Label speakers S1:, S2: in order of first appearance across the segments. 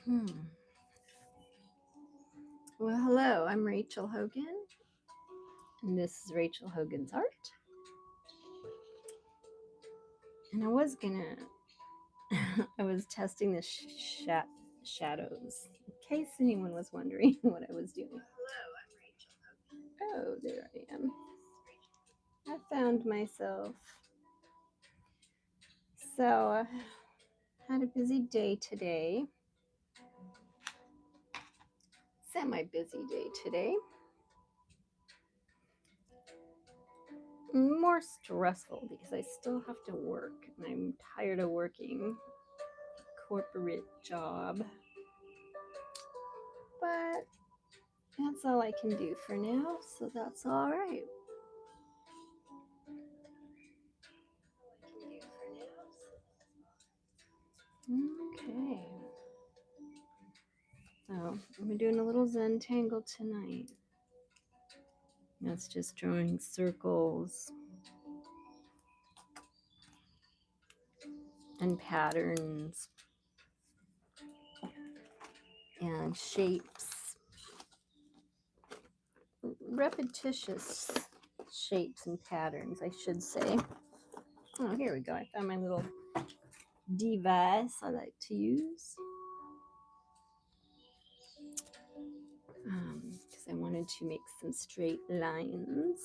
S1: Hmm. Well, hello, I'm Rachel Hogan, and this is Rachel Hogan's Art. And I was testing the shadows, in case anyone was wondering what I was doing. Oh, there I am. I found myself. So, had a busy day today. Semi-busy day today. More stressful because I still have to work, and I'm tired of working corporate job. But that's all I can do for now, so that's all right. Okay. So I'm doing a little Zentangle tonight. That's just drawing circles and patterns and shapes, repetitious shapes and patterns, I should say. Oh, here we go. I found my little device I like to use. Because I wanted to make some straight lines.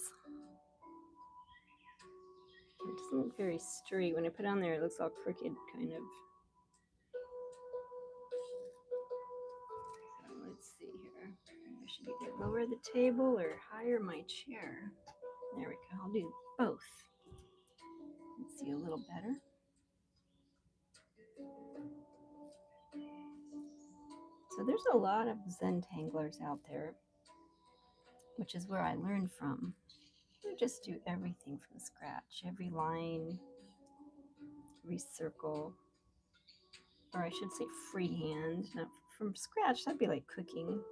S1: It doesn't look very straight. When I put it on there, it looks all crooked, kind of. So let's see here. I should either lower the table or higher my chair. There we go. I'll do both. Let's see a little better. So there's a lot of Zentanglers out there, which is where I learned from. I just do everything from scratch. Every line, every circle, or I should say freehand. Not from scratch, that'd be like cooking.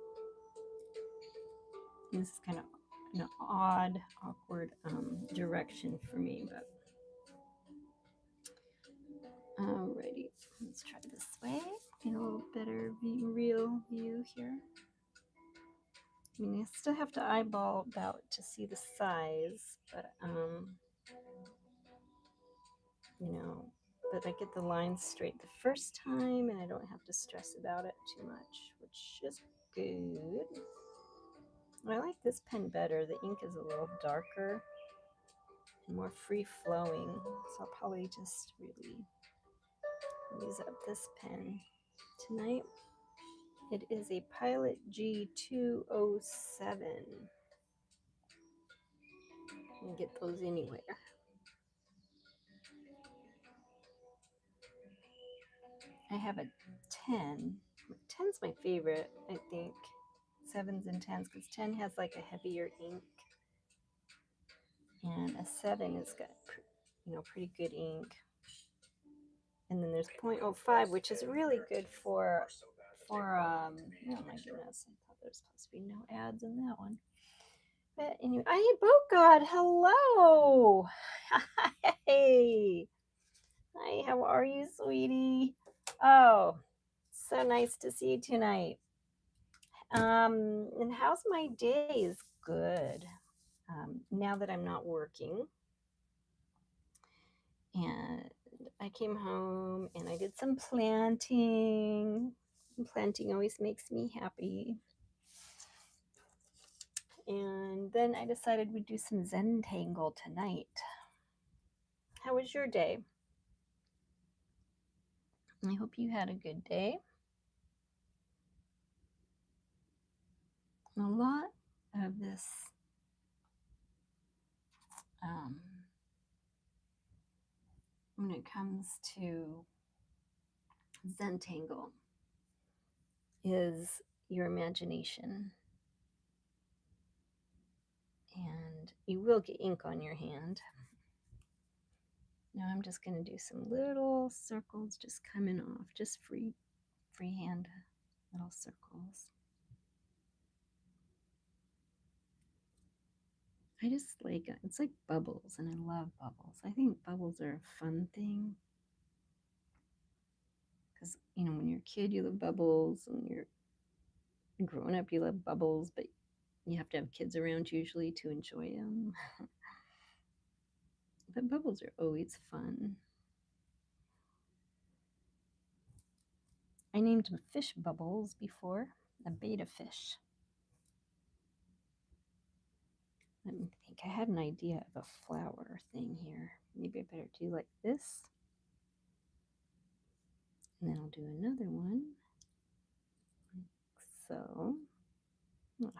S1: And this is kind of an odd, awkward direction for me, but alrighty, let's try this way. Get a little better real view here. I mean, I still have to eyeball about to see the size, but you know, but I get the lines straight the first time, and I don't have to stress about it too much, which is good. I like this pen better. The ink is a little darker and more free flowing, so I'll probably just really use up this pen tonight. It is a Pilot G207. You can get those anywhere. I have a 10. 10's my favorite, I think. 7s and 10s, because 10 has like a heavier ink, and a 7 has got pretty good ink. And then there's 0.05, which is really good for oh my goodness, I thought there was supposed to be no ads in that one. But anyway, hey, Boat God, hello. Hey. Hi, how are you, sweetie? Oh, so nice to see you tonight. And how's my day? Is good. Now that I'm not working. And I came home and I did some planting. Planting always makes me happy. And then I decided we'd do some Zentangle tonight. How was your day? I hope you had a good day. A lot of this when it comes to Zentangle is your imagination. And you will get ink on your hand. Now I'm just going to do some little circles just coming off, just freehand little circles. I just like it. It's like bubbles, and I love bubbles. I think bubbles are a fun thing Because, you know, when you're a kid, you love bubbles. When you're growing up, you love bubbles, but you have to have kids around usually to enjoy them. But bubbles are always fun. I named fish Bubbles before, a beta fish. Let me think. I had an idea of a flower thing here. Maybe I better do like this. And then I'll do another one. Like so. It's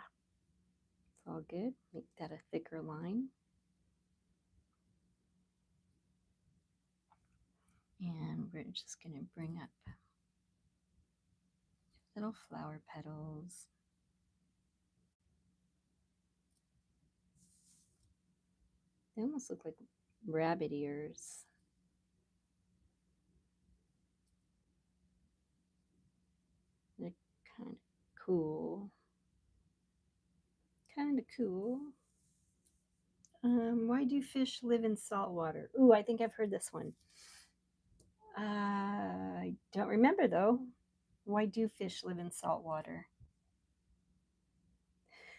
S1: all good. Make that a thicker line. And we're just going to bring up little flower petals. They almost look like rabbit ears. They're kind of cool. Kind of cool. Why do fish live in salt water? Ooh, I think I've heard this one. I don't remember though. Why do fish live in salt water?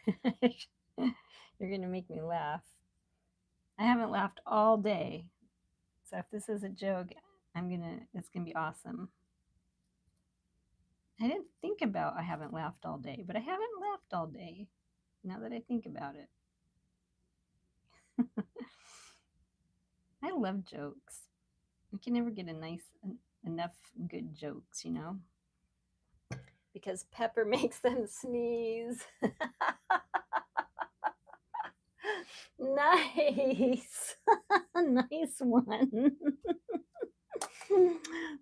S1: You're going to make me laugh. I haven't laughed all day. So if this is a joke, it's going to be awesome. I didn't think about I haven't laughed all day, but I haven't laughed all day now that I think about it. I love jokes. You can never get enough good jokes, you know? Because Pepper makes them sneeze. Nice. Nice one.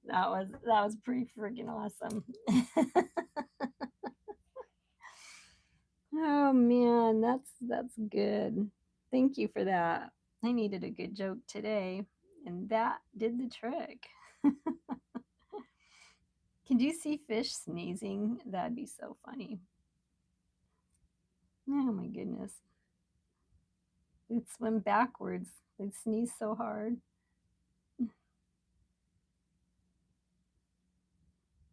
S1: that was pretty freaking awesome. Oh man, that's good. Thank you for that. I needed a good joke today, and that did the trick. Can you see fish sneezing? That'd be so funny. Oh my goodness. They'd swim backwards. They'd sneeze so hard.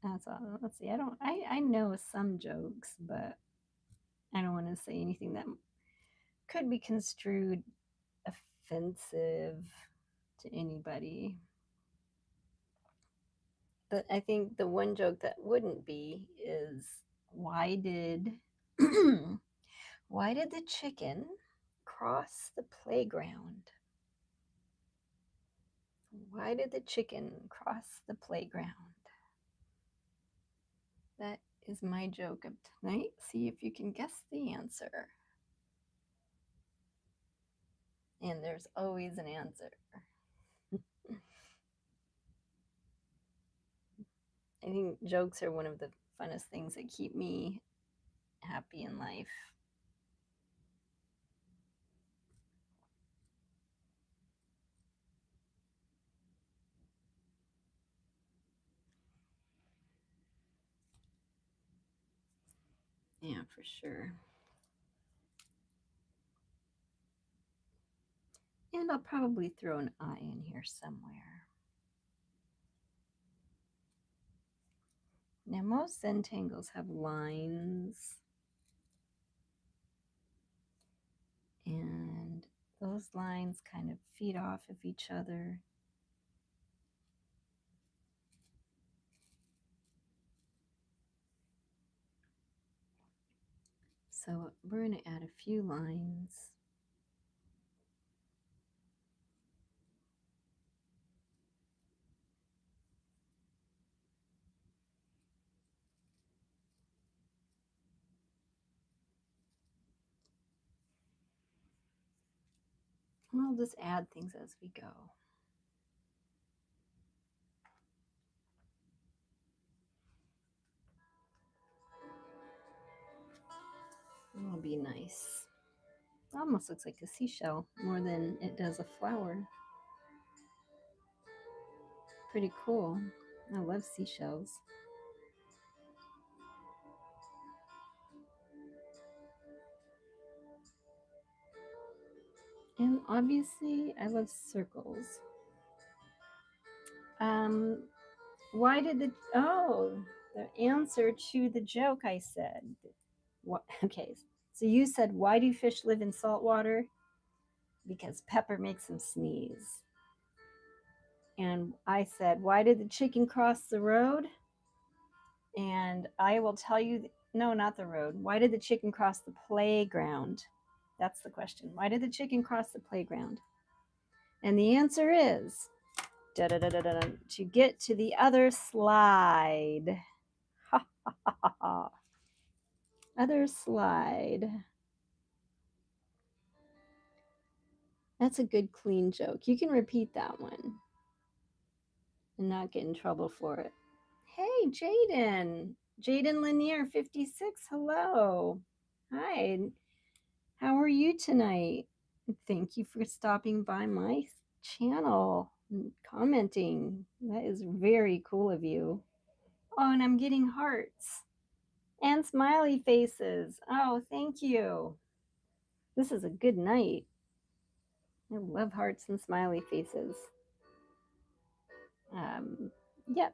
S1: That's all. Let's see. I know some jokes, but I don't want to say anything that could be construed offensive to anybody. But I think the one joke that wouldn't be is why did why did the chicken cross the playground? Why did the chicken cross the playground? That is my joke of tonight. See if you can guess the answer. And there's always an answer. I think jokes are one of the funnest things that keep me happy in life. Yeah, for sure. And I'll probably throw an eye in here somewhere. Now, most Zentangles have lines, and those lines kind of feed off of each other. So we're going to add a few lines. We'll just add things as we go. It'll be nice. It almost looks like a seashell more than it does a flower. Pretty cool. I love seashells. And obviously, I love circles. Why did the answer to the joke I said? What? Okay, so you said, why do fish live in salt water? Because pepper makes them sneeze. And I said, why did the chicken cross the road? And I will tell you, no, not the road. Why did the chicken cross the playground? That's the question. Why did the chicken cross the playground? And the answer is to get to the other slide. Ha ha ha ha. Other slide. That's a good clean joke. You can repeat that one and not get in trouble for it. Hey, Jaden. Jaden Lanier, 56. Hello. Hi. How are you tonight? Thank you for stopping by my channel and commenting. That is very cool of you. Oh, and I'm getting hearts and smiley faces. Oh, thank you. This is a good night. I love hearts and smiley faces. Yep.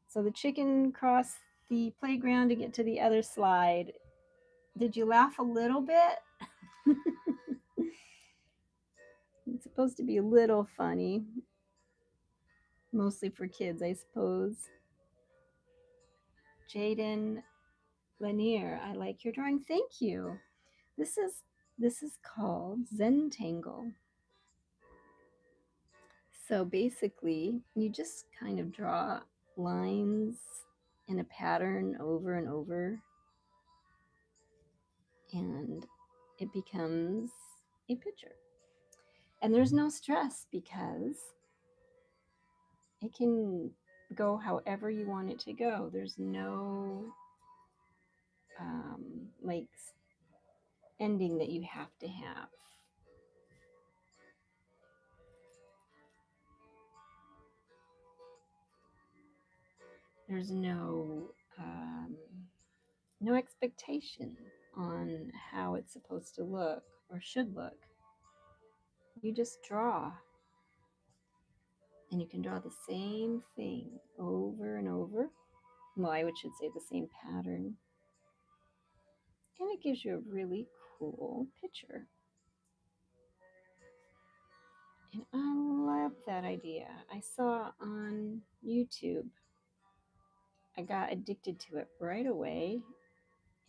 S1: So the chicken crossed the playground to get to the other slide. Did you laugh a little bit? It's supposed to be a little funny. Mostly for kids, I suppose. Jaden Lanier, I like your drawing. Thank you. This is called Zentangle. So basically, you just kind of draw lines in a pattern over and over, and it becomes a picture. And there's no stress because it can go however you want it to go. There's no like ending that you have to have. There's no expectation on how it's supposed to look or should look. You just draw. And you can draw the same thing over and over. Well, I should say the same pattern. And it gives you a really cool picture. And I love that idea. I saw on YouTube. I got addicted to it right away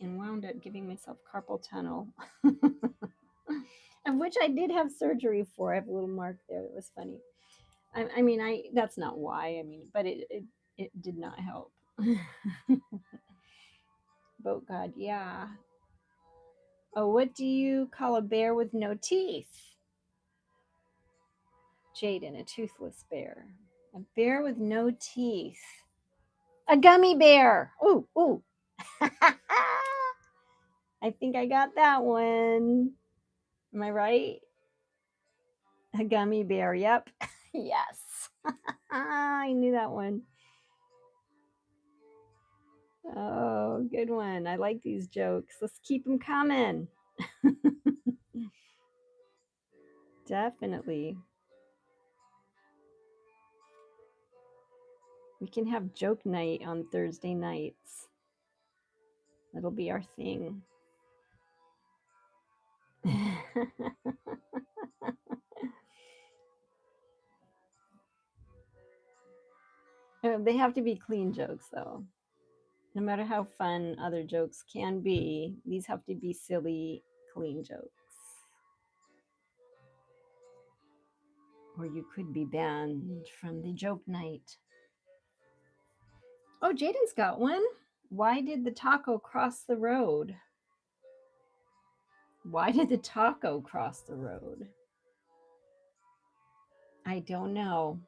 S1: and wound up giving myself carpal tunnel, of which I did have surgery for. I have a little mark there that was funny. I mean, that's not why. I mean, but it did not help. Boat God, yeah. Oh, what do you call a bear with no teeth? Jaden, a toothless bear. A bear with no teeth. A gummy bear. Ooh, ooh. I think I got that one. Am I right? A gummy bear. Yep. Yes. I knew that one. Oh, good one. I like these jokes. Let's keep them coming. Definitely. We can have joke night on Thursday nights. That'll be our thing. They have to be clean jokes, though. No matter how fun other jokes can be, these have to be silly, clean jokes. Or you could be banned from the joke night. Oh, Jaden's got one. Why did the taco cross the road? Why did the taco cross the road? I don't know.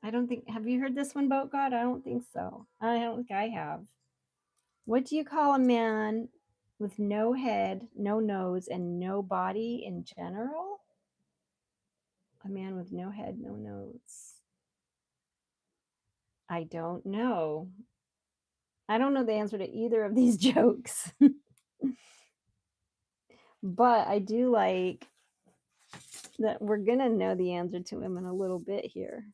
S1: I don't think. Have you heard this one, Boat God? I don't think so. I don't think I have. What do you call a man with no head, no nose, and no body in general? A man with no head, no nose. I don't know. I don't know the answer to either of these jokes. But I do like that we're going to know the answer to him in a little bit here.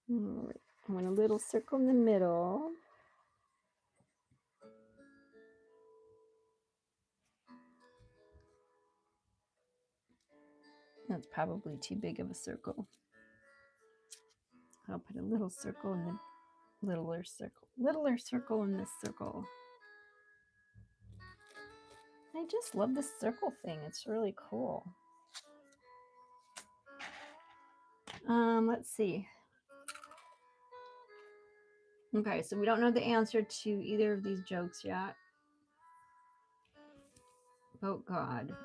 S1: Right. I want a little circle in the middle. That's probably too big of a circle. I'll put a little circle in the littler circle in this circle. I just love this circle thing. It's really cool. Let's see. Okay, so we don't know the answer to either of these jokes yet. Oh God,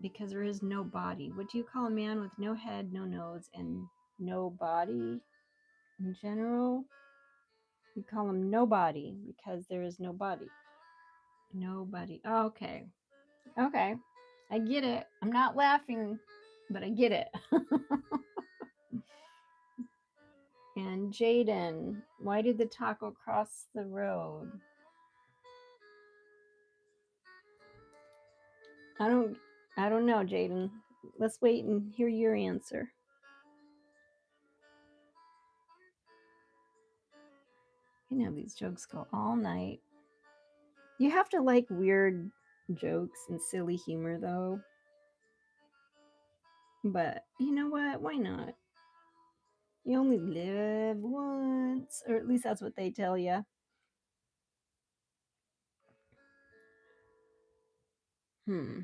S1: because there is no body. What do you call a man with no head, no nose, and no body in general? You call him nobody because there is no body. Nobody. Oh, okay. Okay. I get it. I'm not laughing, but I get it. And Jaden, why did the taco cross the road? I don't know, Jaden. Let's wait and hear your answer. You know these jokes go all night. You have to like weird jokes and silly humor though. But you know what? Why not? You only live once, or at least that's what they tell you. We're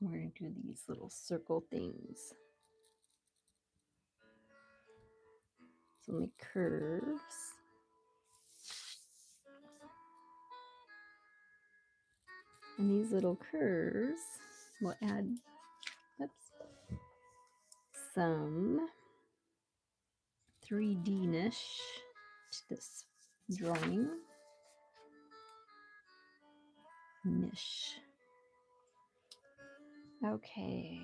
S1: going to do these little circle things. So make curves. And these little curves will add some 3D-nish to this drawing. Niche. Okay.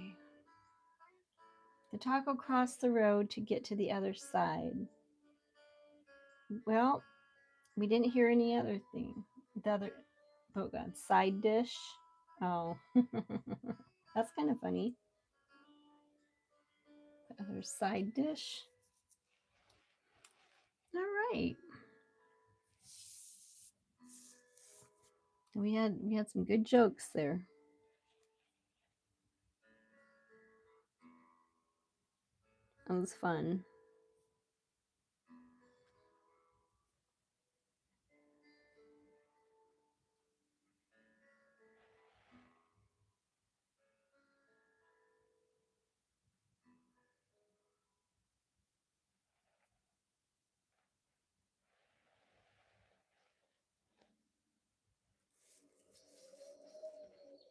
S1: The taco crossed the road to get to the other side. Well, we didn't hear any other thing. The other, oh God, side dish. Oh, that's kind of funny. The other side dish. All right. We had some good jokes there. That was fun.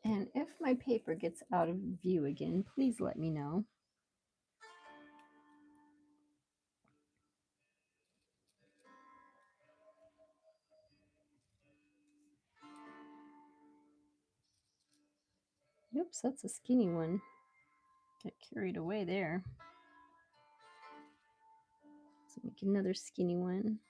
S1: And if my paper gets out of view again, please let me know. Oops, that's a skinny one. Got carried away there. So make another skinny one.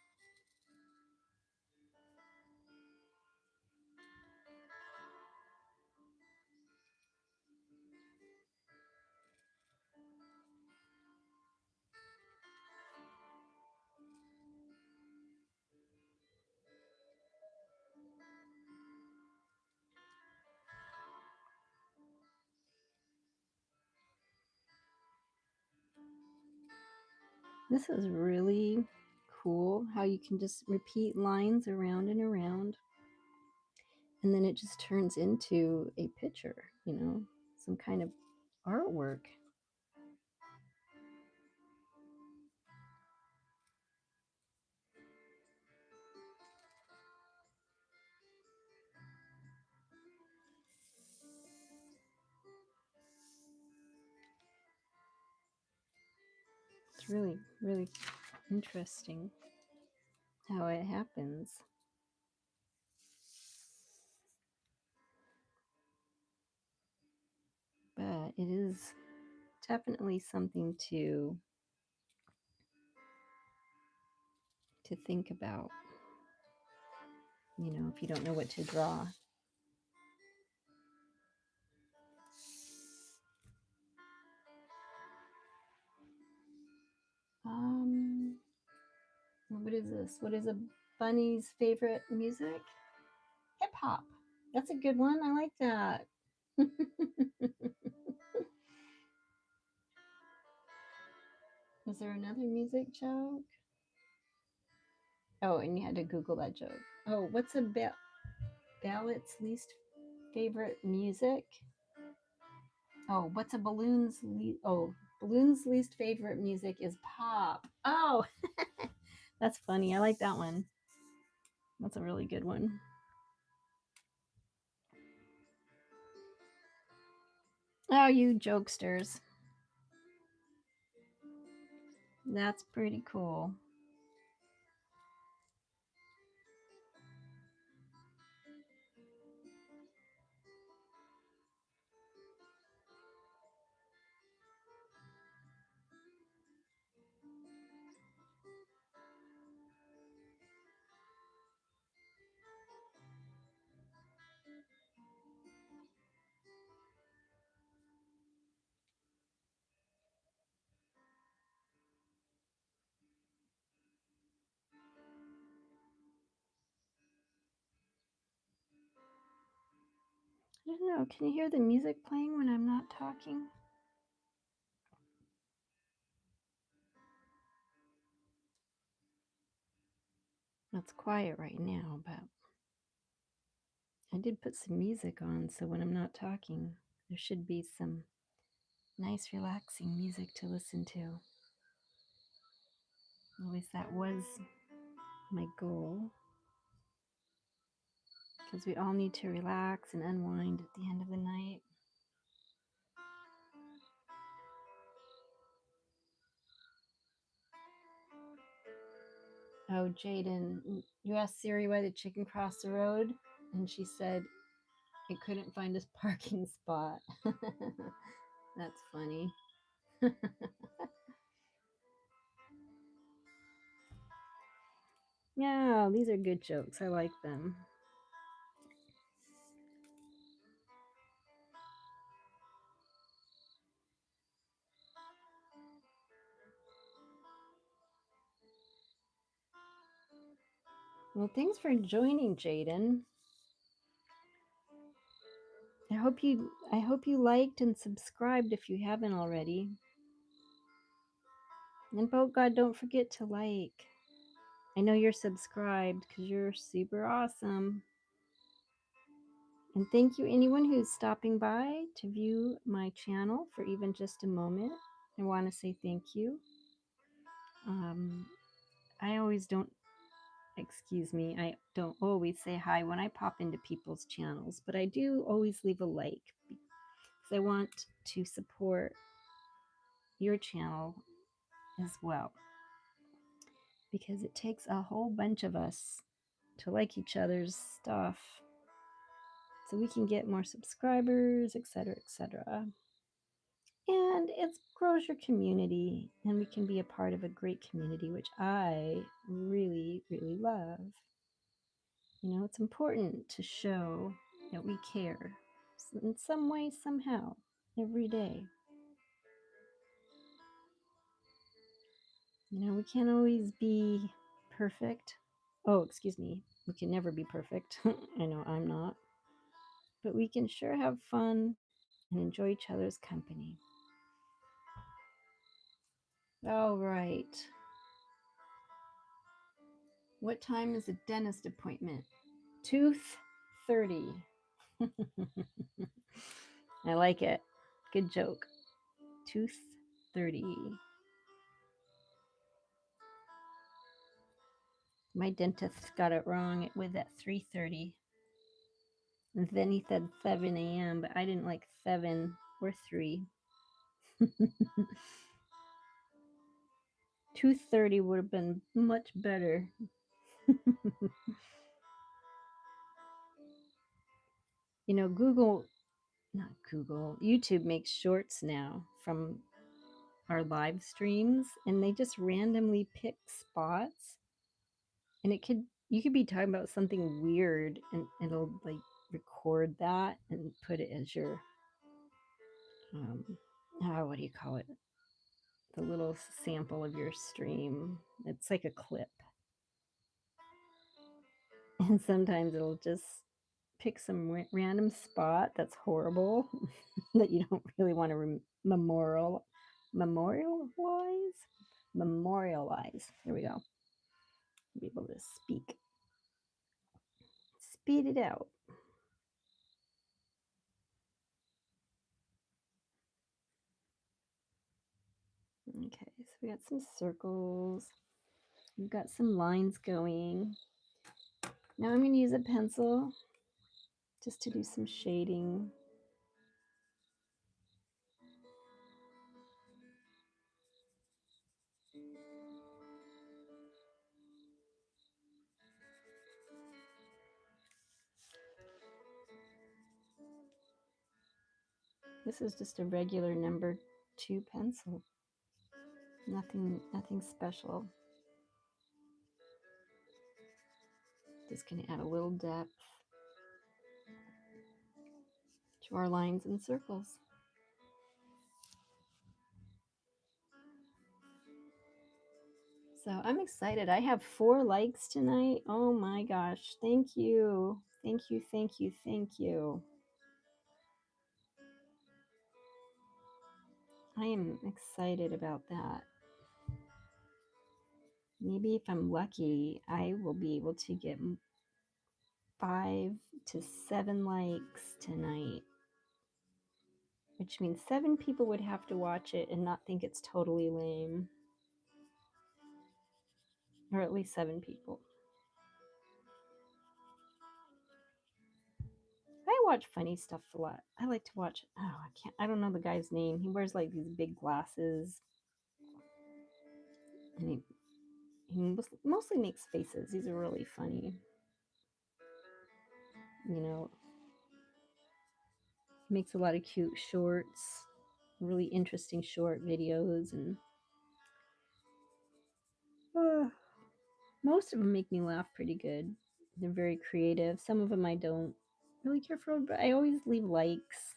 S1: This is really cool how you can just repeat lines around and around, and then it just turns into a picture, you know, some kind of artwork. It's really, really interesting how it happens. But it is definitely something to think about, you know, if you don't know what to draw. What is this? What is a bunny's favorite music? Hip hop. That's a good one. I like that. Was there another music joke? Oh, and you had to Google that joke. Oh, what's a ballot's least favorite music? Oh, what's a balloon's least favorite music is pop. Oh, that's funny. I like that one. That's a really good one. Oh, you jokesters. That's pretty cool. I don't know. Can you hear the music playing when I'm not talking? It's quiet right now, but I did put some music on, so when I'm not talking, there should be some nice, relaxing music to listen to. At least that was my goal. Because we all need to relax and unwind at the end of the night. Oh, Jaden, you asked Siri why the chicken crossed the road, and she said it couldn't find a parking spot. That's funny. Yeah, these are good jokes. I like them. Well, thanks for joining, Jaden. I hope you liked and subscribed if you haven't already. And God, don't forget to like. I know you're subscribed because you're super awesome. And thank you anyone who's stopping by to view my channel for even just a moment. I want to say thank you. I always don't, excuse me, I don't always say hi when I pop into people's channels, but I do always leave a like because I want to support your channel as well. Because it takes a whole bunch of us to like each other's stuff so we can get more subscribers, etc., etc. And it grows your community, and we can be a part of a great community, which I really, really love. You know, it's important to show that we care in some way, somehow, every day. You know, we can't always be perfect. Oh, excuse me. We can never be perfect. I know I'm not. But we can sure have fun and enjoy each other's company. All right. What time is a dentist appointment? 2:30. I like it. Good joke. 2:30. My dentist got it wrong. It was at 3:30. And then he said 7 a.m., but I didn't like 7 or 3. 2:30 would have been much better. You know, YouTube makes shorts now from our live streams, and they just randomly pick spots, and you could be talking about something weird, and it'll like record that and put it as your what do you call it, the little sample of your stream. It's like a clip. And sometimes it'll just pick some random spot that's horrible that you don't really want to memorialize. There we go. Be able to speed it out. Okay, so we got some circles. We've got some lines going. Now I'm going to use a pencil just to do some shading. This is just a regular number 2 pencil. Nothing special. Just going to add a little depth to our lines and circles. So I'm excited. I have 4 likes tonight. Oh my gosh. Thank you. Thank you, thank you, thank you. I am excited about that. Maybe if I'm lucky, I will be able to get 5 to 7 likes tonight, which means 7 people would have to watch it and not think it's totally lame. Or at least 7 people. I watch funny stuff a lot. I like to watch, I don't know the guy's name. He wears like these big glasses. And he mostly makes faces. These are really funny. You know, he makes a lot of cute shorts, really interesting short videos, and most of them make me laugh pretty good. They're very creative. Some of them I don't really care for, but I always leave likes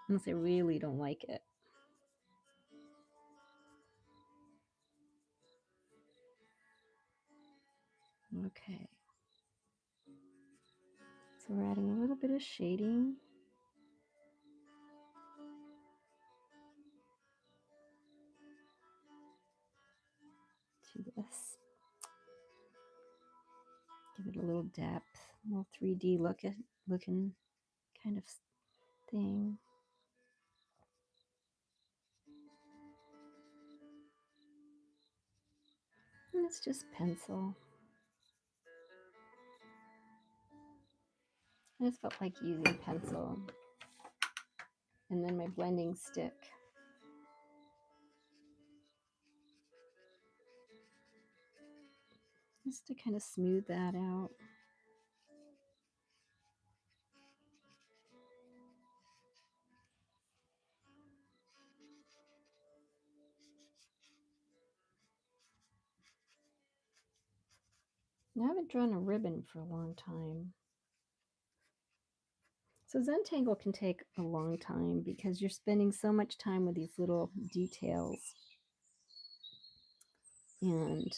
S1: unless I really don't like it. Okay. So we're adding a little bit of shading. To this. Give it a little depth, a little 3D looking kind of thing. And it's just pencil. I just felt like using pencil. And then my blending stick. Just to kind of smooth that out. I haven't drawn a ribbon for a long time. So Zentangle can take a long time because you're spending so much time with these little details. And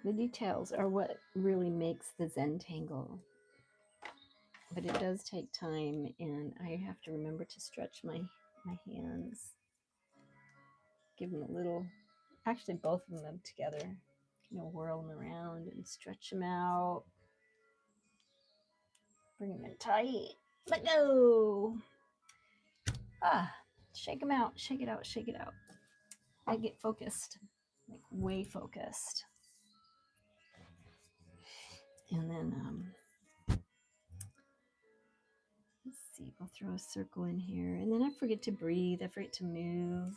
S1: the details are what really makes the Zentangle. But it does take time, and I have to remember to stretch my hands. Give them a little, actually both of them together. Whirl them around and stretch them out. Bring them in tight. Let go. Shake them out. Shake it out. Shake it out. I get focused, like way focused. And then, let's see, we'll throw a circle in here. And then I forget to breathe. I forget to move.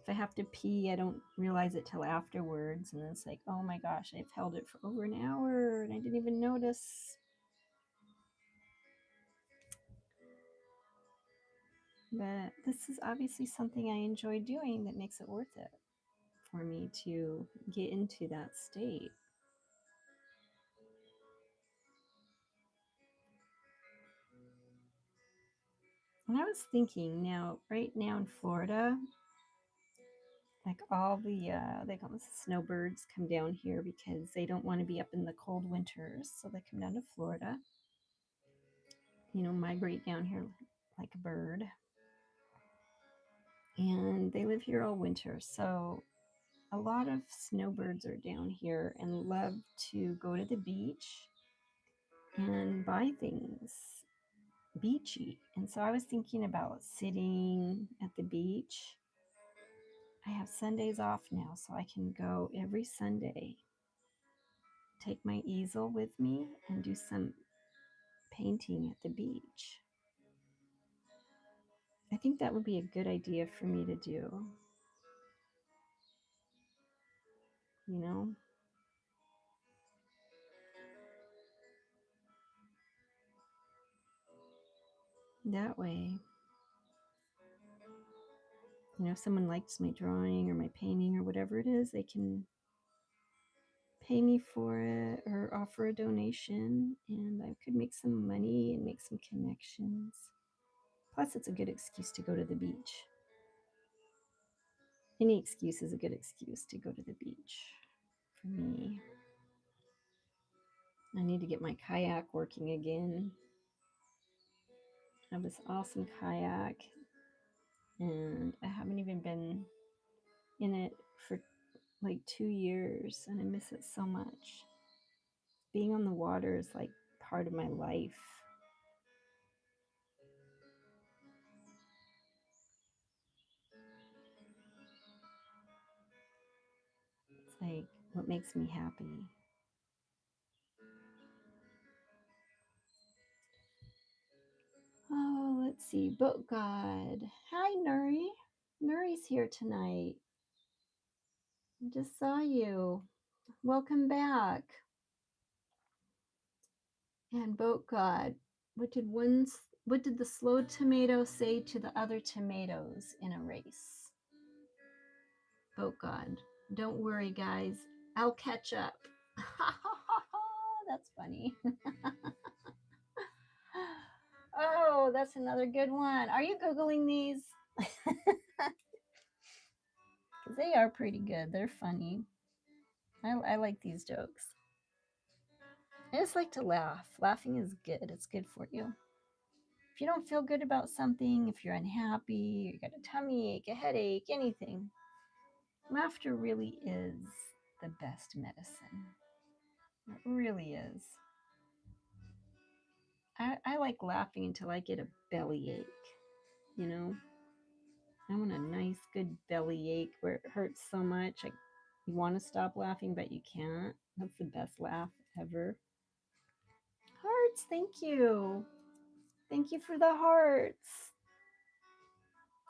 S1: If I have to pee, I don't realize it till afterwards. And it's like, oh my gosh, I've held it for over an hour and I didn't even notice. But this is obviously something I enjoy doing that makes it worth it for me to get into that state. And I was thinking now, right now in Florida, like all the they call this snowbirds come down here because they don't want to be up in the cold winters, so they come down to Florida, migrate down here like a bird, and they live here all winter. So a lot of snowbirds are down here and love to go to the beach and buy things beachy. And so I was thinking about sitting at the beach. I have Sundays off now, so I can go every Sunday, take my easel with me, and do some painting at the beach. I think that would be a good idea for me to do. You know, that way, if someone likes my drawing or my painting or whatever it is, they can pay me for it or offer a donation, and I could make some money and make some connections. Plus, it's a good excuse to go to the beach. Any excuse is a good excuse to go to the beach for me. I need to get my kayak working again. I have this awesome kayak, and I haven't even been in it for like 2 years, and I miss it so much. Being on the water is like part of my life. It's like what makes me happy. Oh, let's see. Boat God. Hi, Nuri. Nuri's here tonight. I just saw you. Welcome back. And Boat God, what did the slow tomato say to the other tomatoes in a race? Boat God, don't worry, guys. I'll catch up. That's funny. Oh, that's another good one. Are you Googling these? Because they are pretty good. They're funny. I like these jokes. I just like to laugh. Laughing is good. It's good for you. If you don't feel good about something, if you're unhappy, you got a tummy ache, a headache, anything, laughter really is the best medicine. It really is. I like laughing until I get a bellyache, you know? I want a nice, good bellyache where it hurts so much. Like you want to stop laughing, but you can't. That's the best laugh ever. Hearts, thank you. Thank you for the hearts.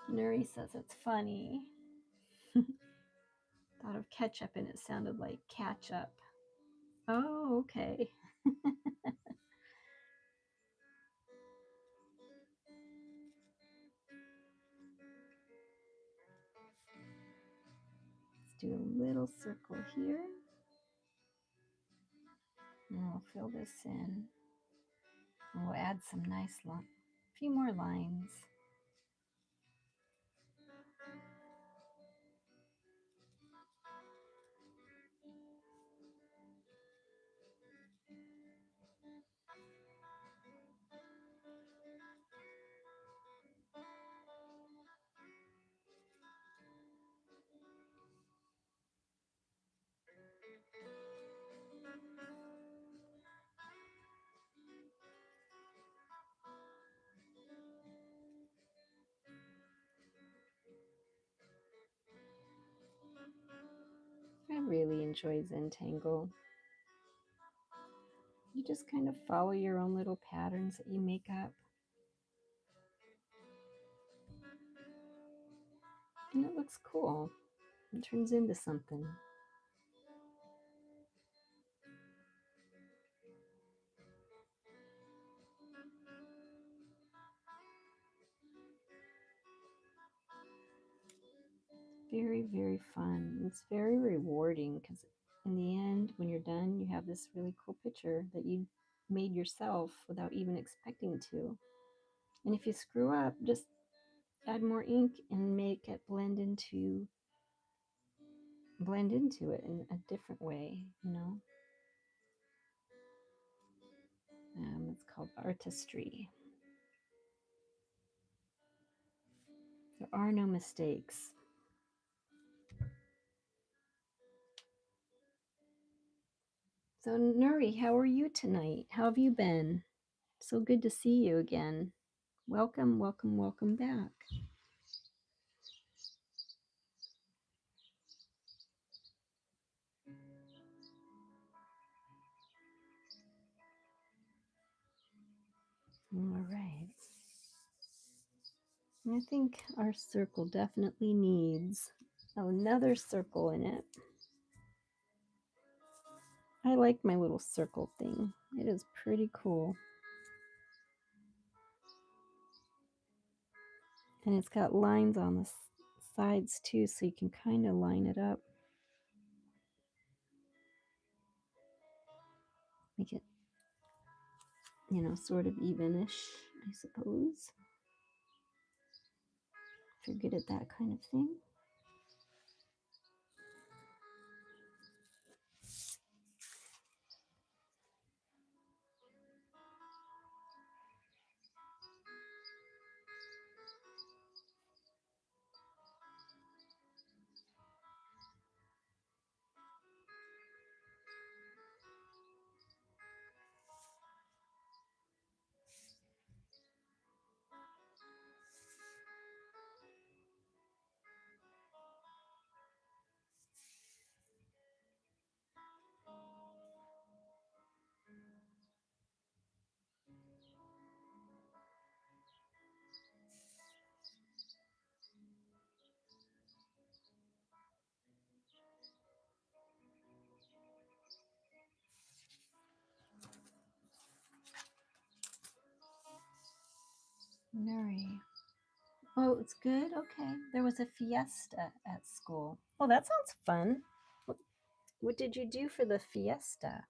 S1: Nuri says it's funny. Thought of ketchup and it sounded like catch up. Oh, okay. Let's do a little circle here. And we'll fill this in. And we'll add some nice few more lines. I really enjoy Zentangle. You just kind of follow your own little patterns that you make up. And it looks cool. It turns into something. Very, very fun. It's very rewarding because in the end, when you're done, you have this really cool picture that you made yourself without even expecting to. And if you screw up, just add more ink and make it blend into blend into it in a different way, you know. It's called artistry. There are no mistakes. So, Nuri, how are you tonight? How have you been? So good to see you again. Welcome, welcome, welcome back. All right. I think our circle definitely needs another circle in it. I like my little circle thing. It is pretty cool. And it's got lines on the sides too, so you can kind of line it up. Make it, you know, sort of evenish, I suppose. If you're good at that kind of thing. Nuri. Oh, it's good? Okay. There was a fiesta at school. Oh, that sounds fun. What did you do for the fiesta?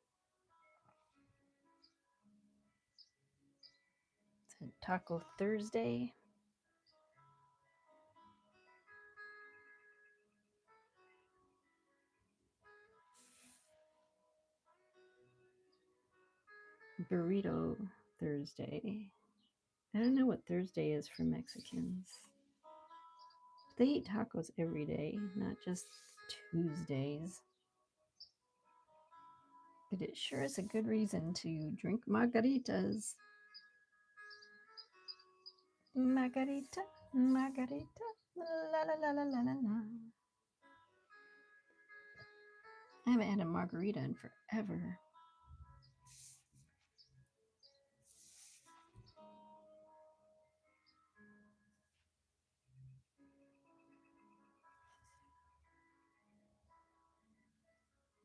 S1: It's a Taco Thursday. Burrito Thursday. I don't know what Thursday is for Mexicans. They eat tacos every day, not just Tuesdays. But it sure is a good reason to drink margaritas. Margarita, margarita, la la la la la la la. I haven't had a margarita in forever.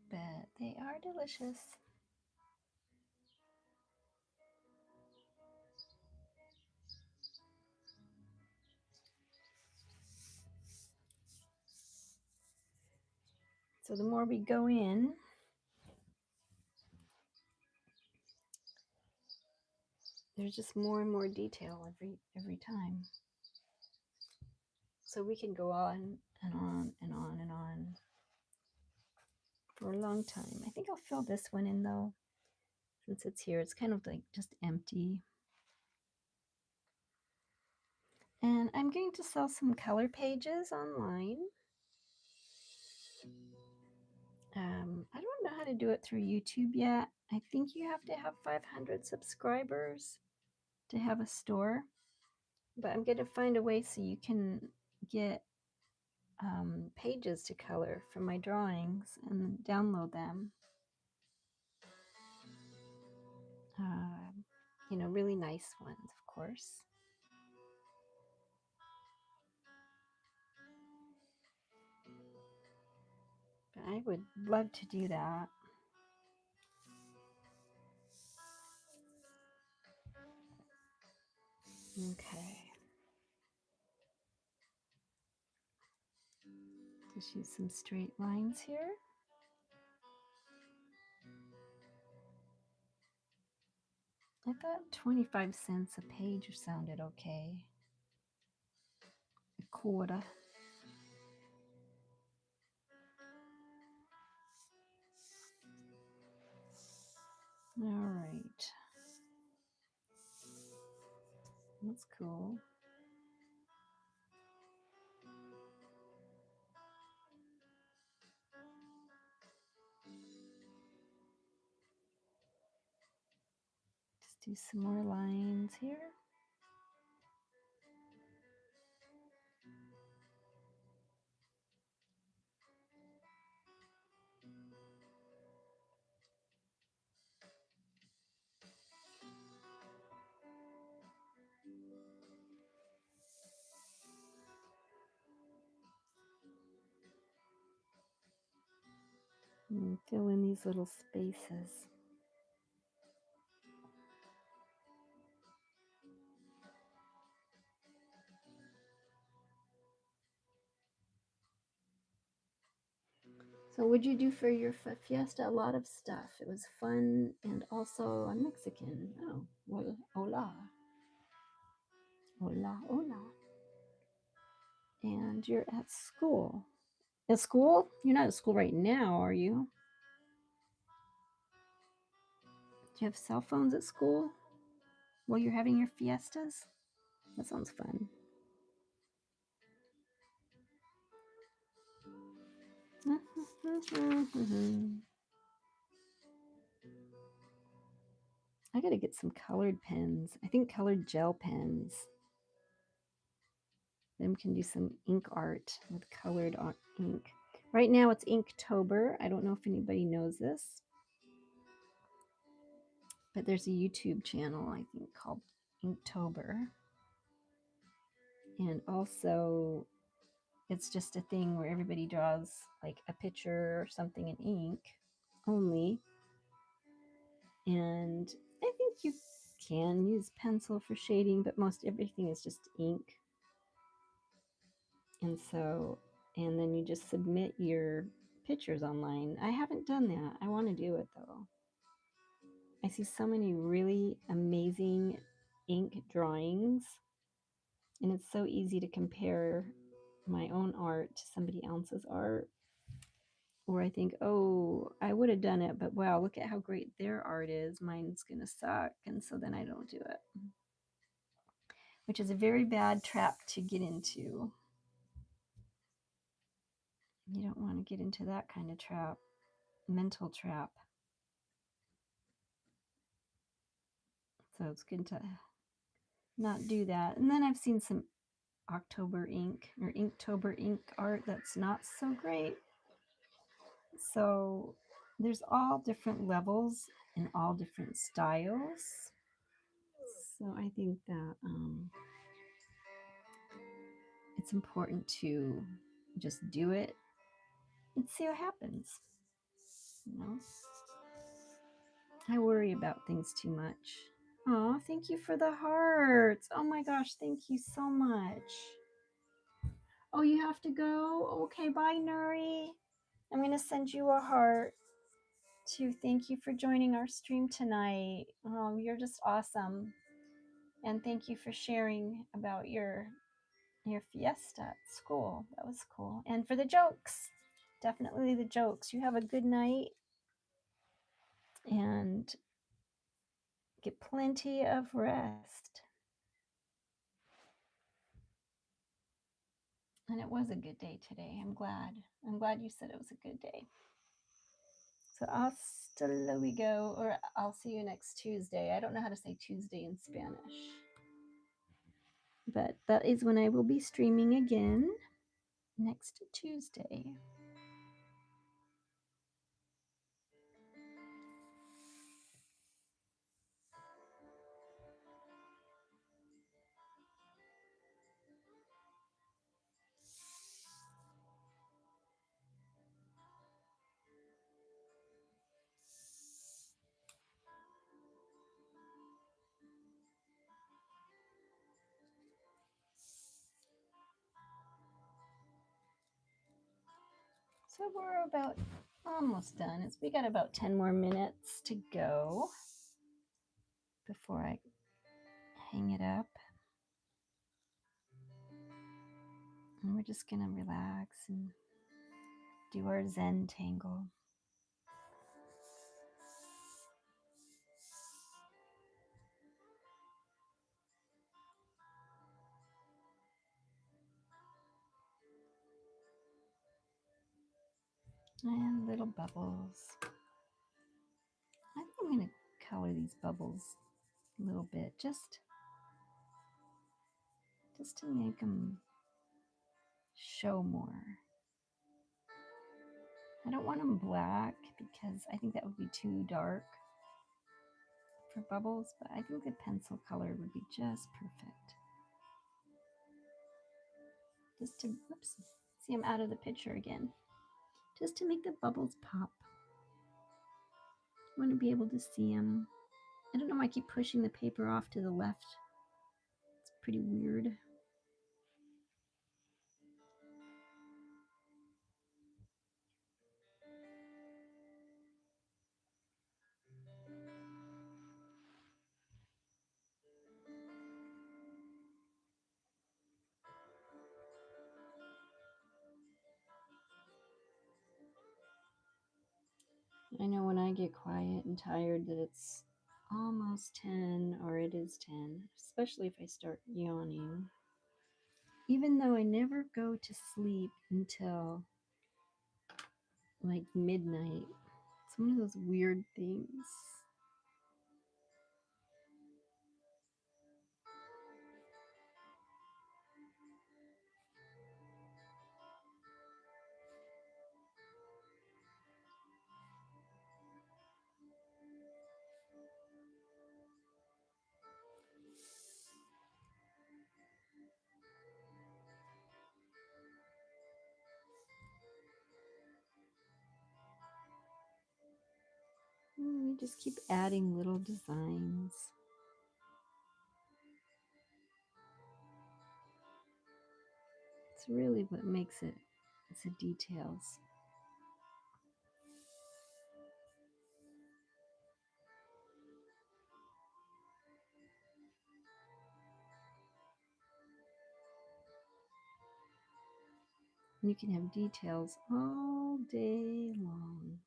S1: But they are delicious. So the more we go in, there's just more and more detail every time. So we can go on and on and on and on for a long time. I think I'll fill this one in though, since it's here. It's kind of like just empty. And I'm going to sell some color pages online. I don't know how to do it through YouTube yet. I think you have to have 500 subscribers to have a store. But I'm going to find a way so you can get pages to color from my drawings and download them. You know, really nice ones, of course. But I would love to do that. Okay. Just use some straight lines here. I thought 25 cents a page sounded okay. A quarter. cool. Just do some more lines here. And fill in these little spaces. So what'd you do for your fiesta? A lot of stuff. It was fun, and also I'm Mexican. Oh, well, hola. Hola, hola. And you're at school. At school? You're not at school right now, are you? Do you have cell phones at school while you're having your fiestas? That sounds fun. I gotta get some colored pens. I think colored gel pens. Then we can do some ink art with colored ink. Right now it's Inktober. I don't know if anybody knows this, but there's a YouTube channel, I think, called Inktober. And also, it's just a thing where everybody draws like a picture or something in ink only. And I think you can use pencil for shading, but most everything is just ink. And so, and then you just submit your pictures online. I haven't done that. I want to do it though. I see so many really amazing ink drawings, and it's so easy to compare my own art to somebody else's art. Or I think, oh, I would have done it, but wow, look at how great their art is. Mine's going to suck. And so then I don't do it, which is a very bad trap to get into. You don't want to get into that kind of trap, mental trap. So it's good to not do that. And then I've seen some October ink or Inktober ink art that's not so great. So there's all different levels and all different styles. So I think that it's important to just do it and see what happens. You know, I worry about things too much. Oh, thank you for the hearts. Oh my gosh, thank you so much. Oh, you have to go? Okay, bye, Nuri. I'm going to send you a heart to thank you for joining our stream tonight. Oh, you're just awesome. And thank you for sharing about your fiesta at school. That was cool. And for the jokes. Definitely the jokes. You have a good night and get plenty of rest. And it was a good day today. I'm glad. I'm glad you said it was a good day. So hasta luego, or I'll see you next Tuesday. I don't know how to say Tuesday in Spanish. But that is when I will be streaming again next Tuesday. So we're about almost done. We got about 10 more minutes to go before I hang it up. And we're just going to relax and do our Zentangle. And little bubbles. I think I'm going to color these bubbles a little bit, just to make them show more. I don't want them black because I think that would be too dark for bubbles, but I think the pencil color would be just perfect. Just to, oops, see, I'm out of the picture again. Just to make the bubbles pop. I want to be able to see them. I don't know why I keep pushing the paper off to the left. It's pretty weird. I know when I get quiet and tired that it's almost 10 or it is 10, especially if I start yawning. Even though I never go to sleep until like midnight. It's one of those weird things. We just keep adding little designs. It's really what makes it. It's the details. And you can have details all day long.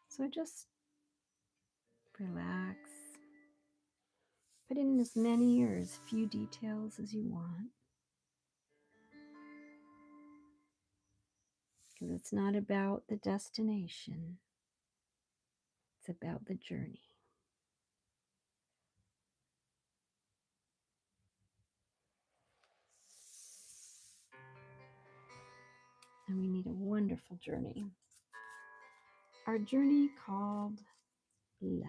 S1: So just relax. Put in as many or as few details as you want. Because it's not about the destination, it's about the journey. And we need a wonderful journey. Our journey called life.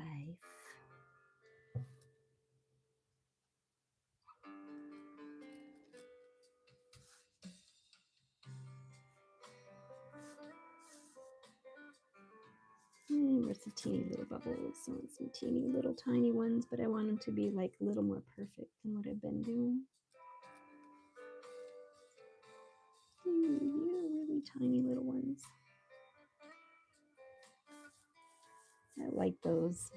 S1: There's some teeny little bubbles, some teeny little tiny ones, but I want them to be like a little more perfect than what I've been doing. Really tiny little ones. I like those.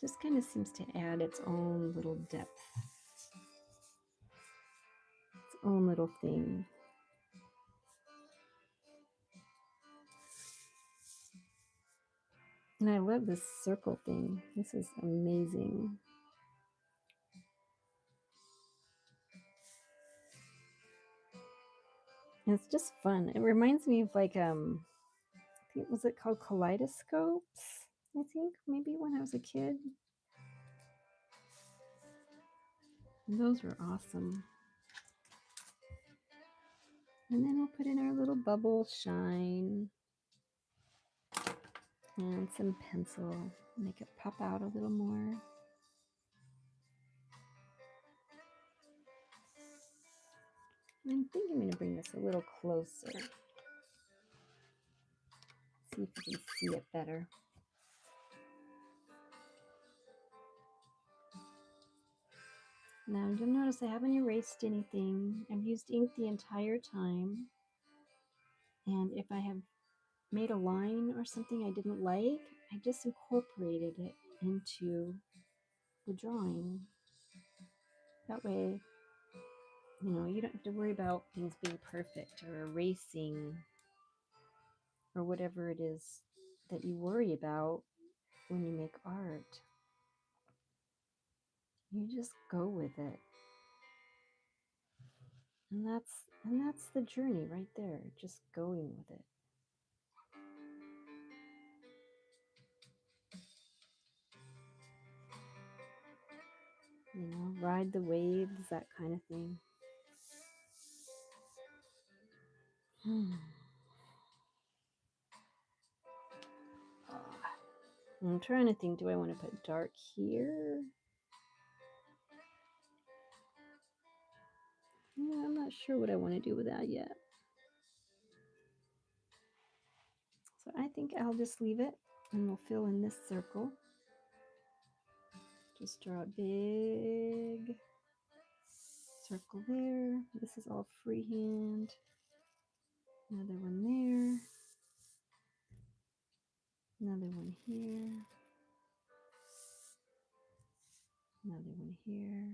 S1: Just kind of seems to add its own little depth, its own little thing. And I love this circle thing. This is amazing. And it's just fun. It reminds me of like I think, was it called kaleidoscopes? I think maybe when I was a kid. Those were awesome. And then we'll put in our little bubble shine and some pencil. Make it pop out a little more. I think I'm going to bring this a little closer. See if you can see it better. Now you'll notice I haven't erased anything. I've used ink the entire time. And if I have made a line or something I didn't like, I just incorporated it into the drawing. That way, you don't have to worry about things being perfect or erasing or whatever it is that you worry about when you make art. You just go with it. And that's the journey right there, just going with it. You know, ride the waves, that kind of thing. I'm trying to think, do I want to put dark here? Yeah, I'm not sure what I want to do with that yet. So I think I'll just leave it and we'll fill in this circle. Just draw a big circle there. This is all freehand. Another one there. Another one here. Another one here.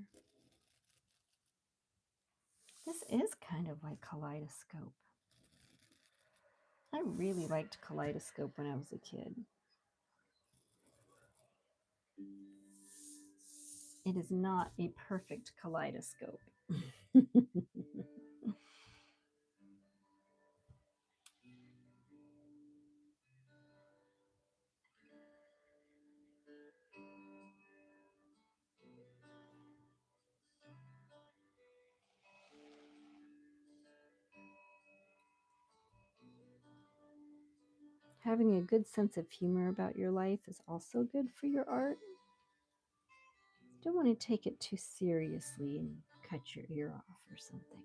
S1: This is kind of like kaleidoscope. I really liked kaleidoscope when I was a kid. It is not a perfect kaleidoscope. Having a good sense of humor about your life is also good for your art. You don't want to take it too seriously and cut your ear off or something.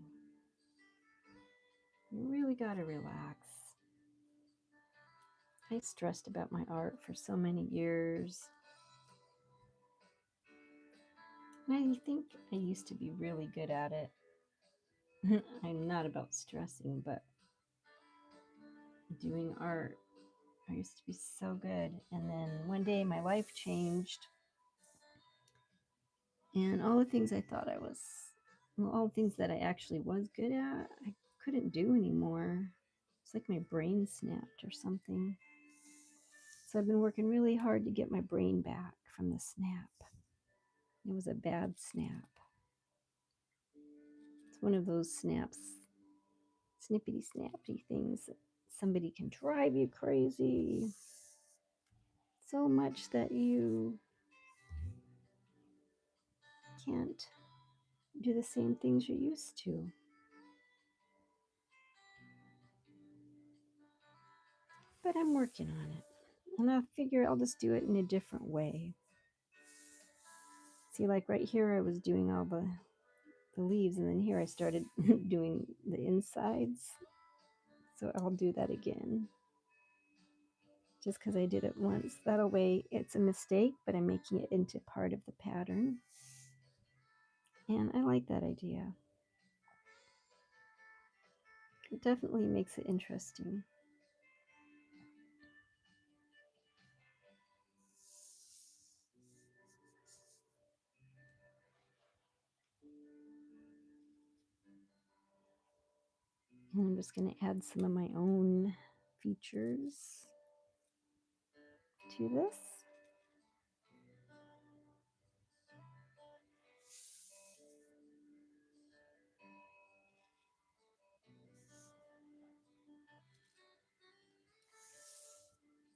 S1: You really got to relax. I stressed about my art for so many years. And I think I used to be really good at it. I'm not about stressing, but doing art, I used to be so good. And then one day my life changed. And all the things I thought I was, well, all the things that I actually was good at, I couldn't do anymore. It's like my brain snapped or something. So I've been working really hard to get my brain back from the snap. It was a bad snap. It's one of those snaps, snippety snappy things that somebody can drive you crazy so much that you can't do the same things you're used to. But I'm working on it. And I figure I'll just do it in a different way. See, like right here, I was doing all the leaves, and then here I started doing the insides. So I'll do that again. Just because I did it once. That way it's a mistake, but I'm making it into part of the pattern. And I like that idea. It definitely makes it interesting. And I'm just going to add some of my own features to this.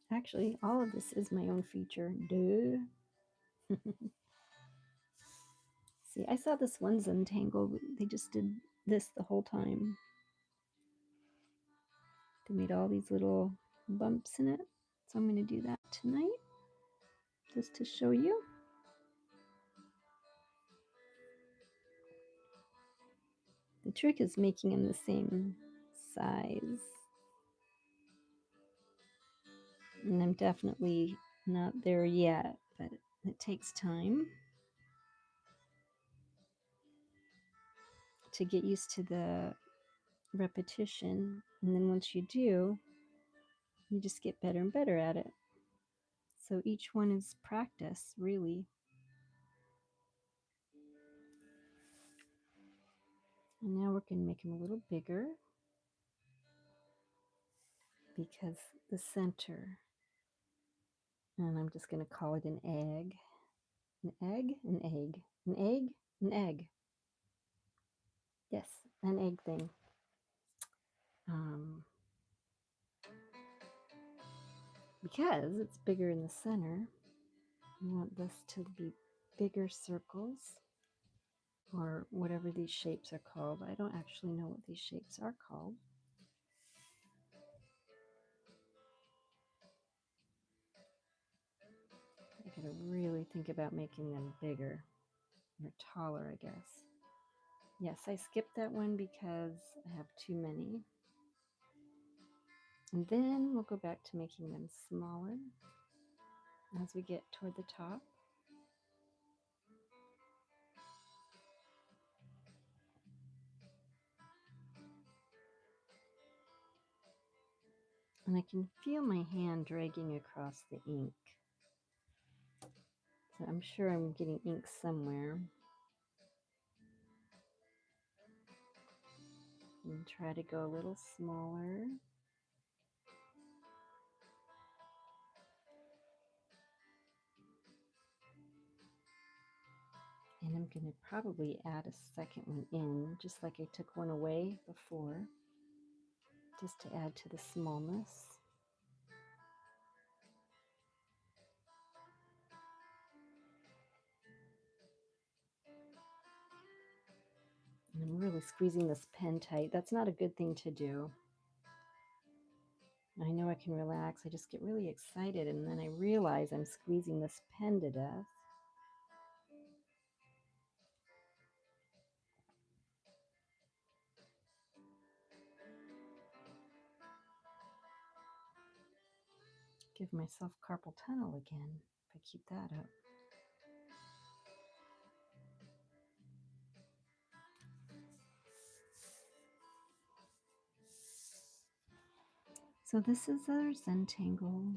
S1: Actually, all of this is my own feature. Duh. See, I saw this one Zentangle. They just did this the whole time. They made all these little bumps in it. So I'm going to do that tonight, just to show you. The trick is making them the same size. And I'm definitely not there yet, but it takes time to get used to the repetition. And then once you do, you just get better and better at it. So each one is practice, really. And now we're going to make them a little bigger because the center, and I'm just going to call it an egg. An egg, an egg, an egg, an egg. Yes, an egg thing. Because it's bigger in the center, we want this to be bigger circles, or whatever these shapes are called. I don't actually know what these shapes are called. I gotta really think about making them bigger, or taller, I guess. Yes, I skipped that one because I have too many. And then we'll go back to making them smaller as we get toward the top. And I can feel my hand dragging across the ink. So I'm sure I'm getting ink somewhere. And try to go a little smaller. And I'm going to probably add a second one in, just like I took one away before, just to add to the smallness. And I'm really squeezing this pen tight. That's not a good thing to do. I know I can relax. I just get really excited, and then I realize I'm squeezing this pen to death. Give myself carpal tunnel again if I keep that up. So this is our Zentangle.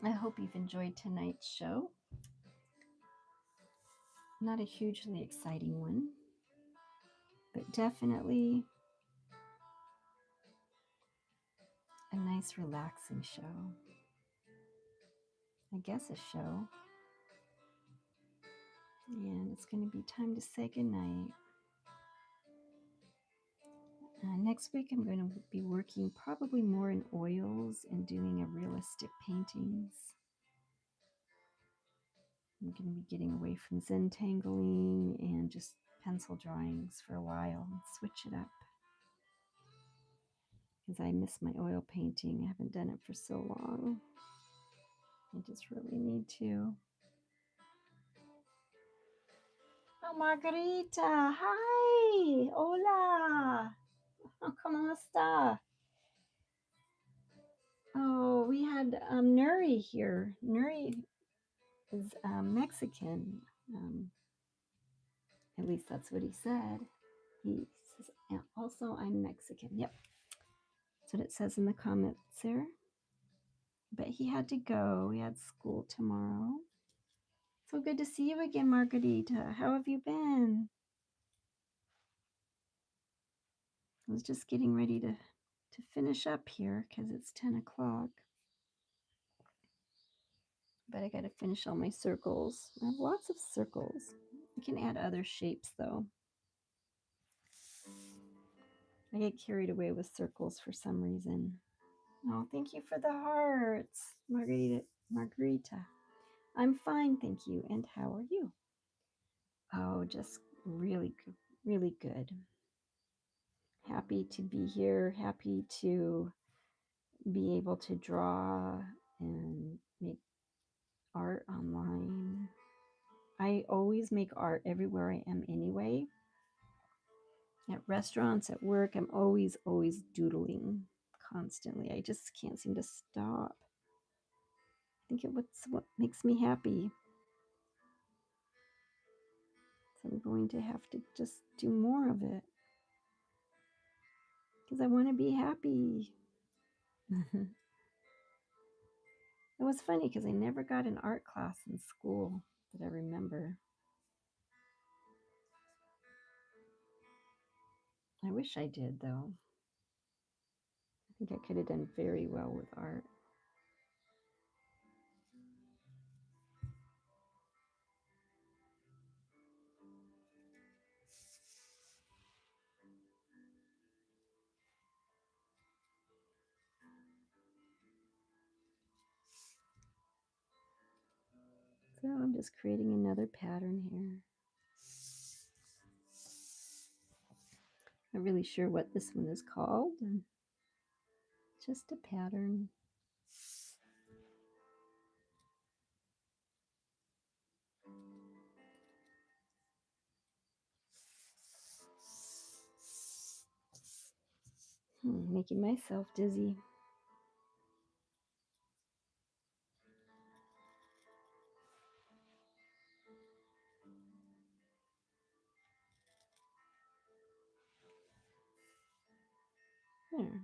S1: I hope you've enjoyed tonight's show. Not a hugely exciting one, but definitely a nice relaxing show. I guess a show. And it's going to be time to say goodnight. Next week I'm going to be working probably more in oils and doing a realistic paintings. I'm going to be getting away from Zentangling and just pencil drawings for a while and switch it up. Because I miss my oil painting. I haven't done it for so long. I just really need to. Oh, Margarita, hi, hola, ¿cómo está? Oh, we had Nuri here. Nuri is Mexican. At least that's what he said. He says, "And also, I'm Mexican." Yep, that's what it says in the comments there. But he had to go. He had school tomorrow. So good to see you again, Margarita. How have you been? I was just getting ready to finish up here because it's 10 o'clock. But I got to finish all my circles. I have lots of circles. I can add other shapes though. I get carried away with circles for some reason. Oh, thank you for the hearts, Margarita. I'm fine, thank you. And how are you? Oh, just really good, really good. Happy to be here. Happy to be able to draw and make art online. I always make art everywhere I am anyway. At restaurants, at work, I'm always doodling constantly. I just can't seem to stop. I think it's what makes me happy. So I'm going to have to just do more of it because I want to be happy. It was funny because I never got an art class in school that I remember. I wish I did, though. I think I could have done very well with art. So I'm just creating another pattern here. Not really sure what this one is called. Just a pattern. Making myself dizzy. There.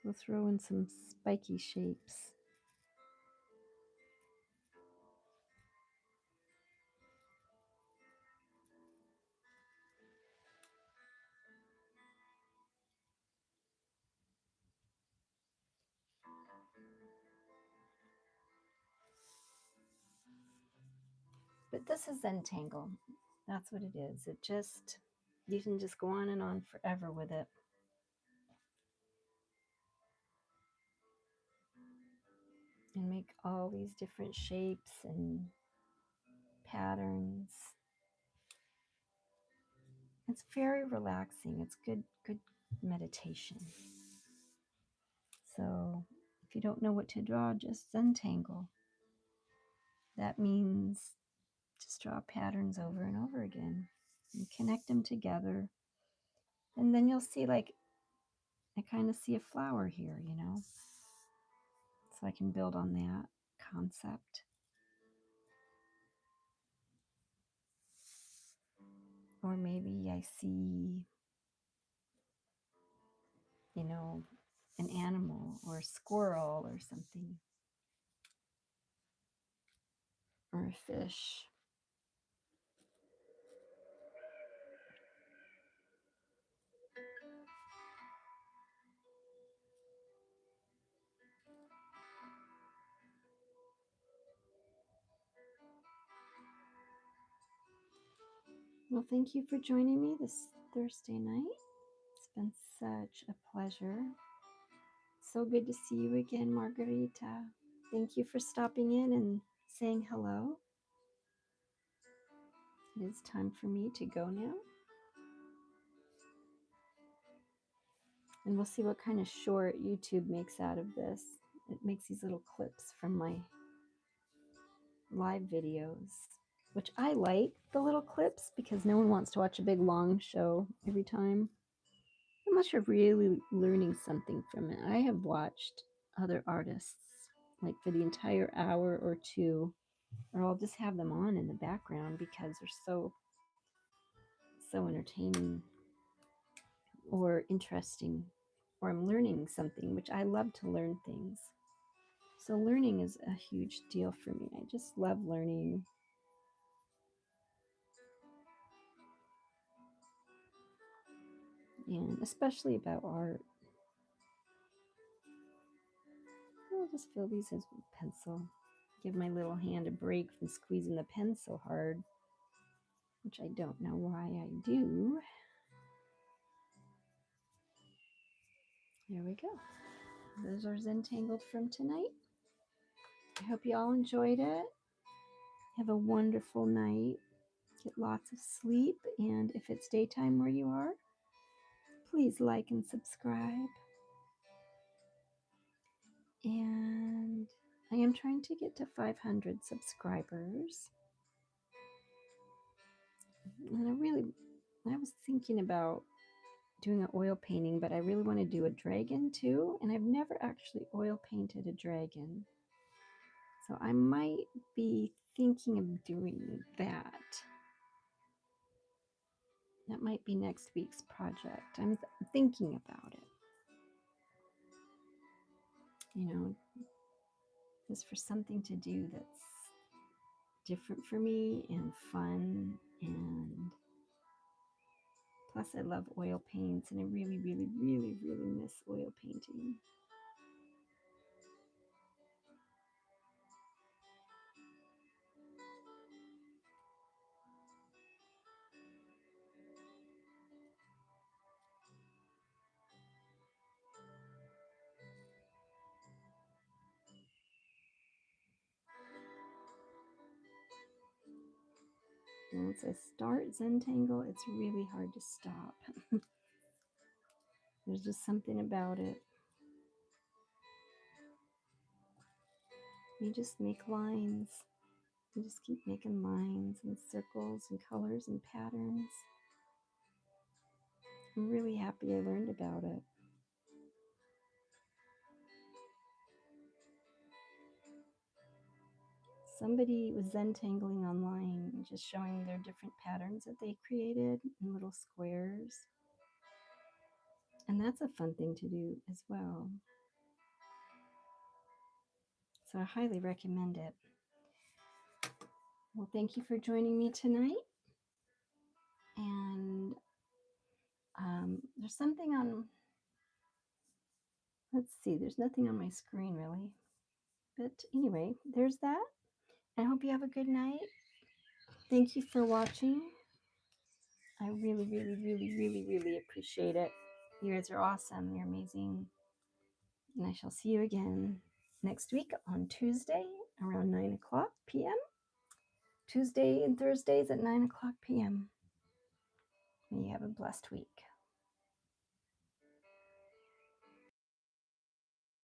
S1: We'll throw in some spiky shapes. But this is Zentangle. That's what it is. It just, you can just go on and on forever with it. And make all these different shapes and patterns. It's very relaxing. It's good meditation. So if you don't know what to draw, just Zentangle. That means just draw patterns over and over again and connect them together. And then you'll see, like, I kind of see a flower here, you know? So I can build on that concept. Or maybe I see, you know, an animal or a squirrel or something, or a fish. Well, thank you for joining me this Thursday night. It's been such a pleasure. So good to see you again, Margarita. Thank you for stopping in and saying hello. It is time for me to go now. And we'll see what kind of short YouTube makes out of this. It makes these little clips from my live videos, which I like the little clips because no one wants to watch a big long show every time. Unless you're really learning something from it. I have watched other artists like for the entire hour or two, or I'll just have them on in the background because they're so entertaining or interesting, or I'm learning something, which I love to learn things. So learning is a huge deal for me. I just love learning. And especially about art. I'll just fill these in with pencil. Give my little hand a break from squeezing the pen so hard, which I don't know why I do. There we go. Those are Zentangled from tonight. I hope you all enjoyed it. Have a wonderful night. Get lots of sleep. And if it's daytime where you are, please like and subscribe. And I am trying to get to 500 subscribers. And I was thinking about doing an oil painting, but I really want to do a dragon too. And I've never actually oil painted a dragon. So I might be thinking of doing that. That might be next week's project. I'm thinking about it. You know, just for something to do that's different for me and fun. And plus, I love oil paints, and I really, really, really, really miss oil painting. Once I start Zentangle, it's really hard to stop. There's just something about it. You just make lines. You just keep making lines and circles and colors and patterns. I'm really happy I learned about it. Somebody was Zentangling online, just showing their different patterns that they created in little squares. And that's a fun thing to do as well. So I highly recommend it. Well, thank you for joining me tonight. And there's something on, let's see, there's nothing on my screen really. But anyway, there's that. I hope you have a good night. Thank you for watching. I really, really, really, really, really appreciate it. You guys are awesome. You're amazing. And I shall see you again next week on Tuesday around 9 o'clock p.m. Tuesday and Thursdays at 9 o'clock p.m. May you have a blessed week.